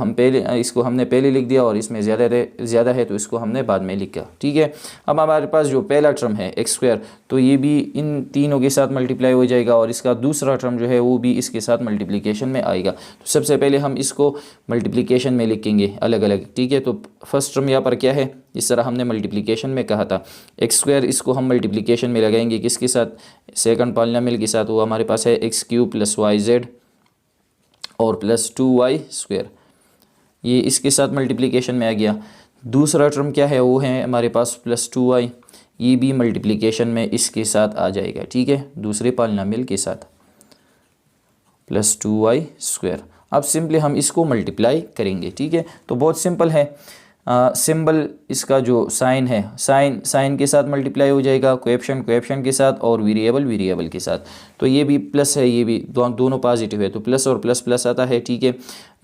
A: हमने पहले लिख दिया, और इसमें ज़्यादा है तो इसको हमने बाद में लिखा, ठीक है। अब हमारे पास जो पहला टर्म है x², तो ये भी इन तीनों के साथ मल्टीप्लाई हो जाएगा, और इसका दूसरा टर्म जो है वो भी इसके साथ मल्टीप्लिकेशन में आएगा। तो सबसे पहले हम इसको मल्टीप्लिकेशन में लिखेंगे अलग अलग, ठीक है। तो फर्स्ट टर्म यहाँ पर क्या है, इस तरह हमने मल्टीप्लिकेशन में कहा था, x² इसको हम मल्टीप्लिकेशन में लगाएंगे किसके साथ, सेकंड पॉलिनोमियल के साथ। वो हमारे पास है x³ प्लस yz और प्लस 2y², ये इसके साथ मल्टीप्लिकेशन में आ गया। दूसरा टर्म क्या है, वो है हमारे पास प्लस 2y, ये भी मल्टीप्लिकेशन में इसके साथ आ जाएगा, ठीक है, दूसरे पॉलिनोमियल के साथ, प्लस 2y²। अब सिंपली हम इसको मल्टीप्लाई करेंगे, ठीक है। तो बहुत सिंपल है, सिंबल इसका जो साइन है, साइन के साथ मल्टीप्लाई हो जाएगा, कोएफिशिएंट के साथ, और वेरिएबल के साथ। तो ये भी प्लस है, ये भी दोनों पॉजिटिव है, तो प्लस और प्लस प्लस आता है, ठीक है।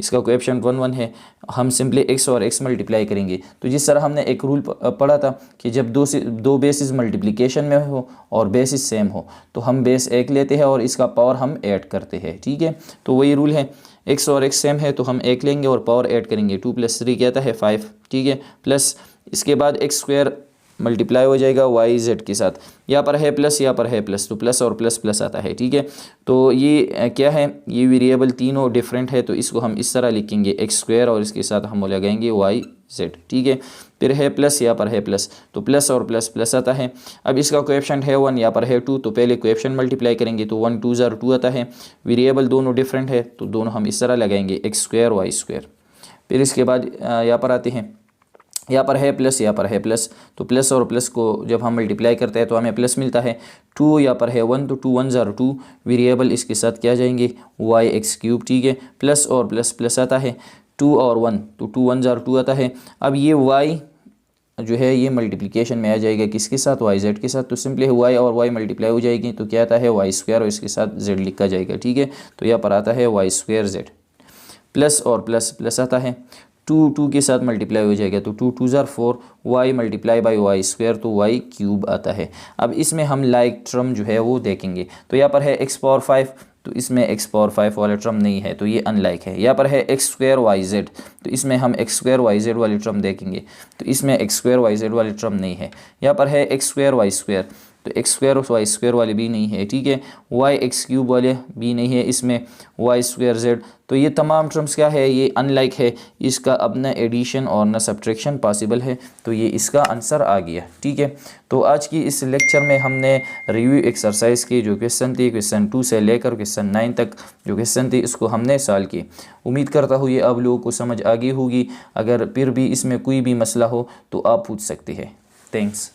A: इसका कोएफिशिएंट 1 1 है, हम सिंपली x और x मल्टीप्लाई करेंगे। तो जिस तरह हमने एक रूल पढ़ा था कि जब दो बेसिस मल्टीप्लिकेशन में हो और बेसिस सेम हो, तो हम बेस 1 लेते हैं और इसका पावर हम ऐड करते हैं, ठीक है। तो वही रूल है, x और x सेम है तो हम 1 लेंगे और पावर ऐड करेंगे। 2 + 3 क्या आता है 5, ठीक है। प्लस इसके बाद x² मल्टीप्लाई हो जाएगा yz के साथ, यहाँ पर है प्लस, यहाँ पर है प्लस, तो प्लस और प्लस प्लस आता है, ठीक है। तो ये क्या है, ये वेरिएबल तीनों डिफरेंट है, तो इसको हम इस तरह लिखेंगे x² और इसके साथ हम लगाएंगे yz, ठीक है। फिर है प्लस, यहाँ पर है प्लस, तो प्लस और प्लस प्लस आता है। अब इसका कोएफिशिएंट है 1, यहाँ पर है 2, तो पहले कोएफिशिएंट मल्टीप्लाई करेंगे, तो 1 2 ज़र 2 आता है। वेरिएबल दोनों डिफरेंट है, तो दोनों हम इस तरह लगाएंगे x² y²। फिर इसके बाद यहाँ पर आते हैं, यहाँ पर है प्लस, यहाँ पर है प्लस, तो प्लस और प्लस को जब हम मल्टीप्लाई करते हैं तो हमें प्लस मिलता है। 2 यहाँ पर है 1, तो 2 1 ज़र 2, वेरिएबल इसके साथ क्या जाएंगे yx³, ठीक है। प्लस और प्लस प्लस आता है, 2 और 1, तो 2 1 ज़र 2 आता है। अब ये y जो है ये मल्टीप्लिकेशन में आ जाएगा किसके साथ, yz के साथ। तो सिंपली y और y मल्टीप्लाई हो जाएगी, तो क्या आता है y² और इसके साथ z लिखा जाएगा, ठीक है। तो यहाँ पर आता है y² z। प्लस और प्लस प्लस आता है, 2 के साथ मल्टीप्लाई हो जाएगा, तो 2 2 ज़र 4, y मल्टीप्लाई बाई y², तो y³ आता है। अब इसमें हम लाइक टर्म जो है वो देखेंगे, तो यहाँ पर है x⁵, तो इसमें x⁵ वाला टर्म नहीं है, तो ये अनलाइक है। यहाँ पर है x² yz, तो इसमें हम x² yz वाली टर्म देखेंगे, तो इसमें x² yz वाली टर्म नहीं है। यहाँ पर है x² y², तो एक्स स्क्वायर और वाई स्क्वायर वाले भी नहीं है, ठीक है। वाई एक्स क्यूब वाले भी नहीं है इसमें, वाई स्क्वायर जेड, तो ये तमाम टर्म्स क्या है, ये अनलाइक है, इसका अब न एडिशन और न सब्ट्रैक्शन पॉसिबल है, तो ये इसका आंसर आ गया, ठीक है। तो आज की इस लेक्चर में हमने रिव्यू एक्सरसाइज के जो क्वेश्चन थे, क्वेश्चन 2 से लेकर क्वेश्चन 9 तक जो क्वेश्चन थे इसको हमने सॉल्व किए। उम्मीद करता हूँ ये आप लोगों को समझ आ गई होगी। अगर फिर भी इसमें कोई भी मसला हो तो आप पूछ सकते हैं। थैंक्स।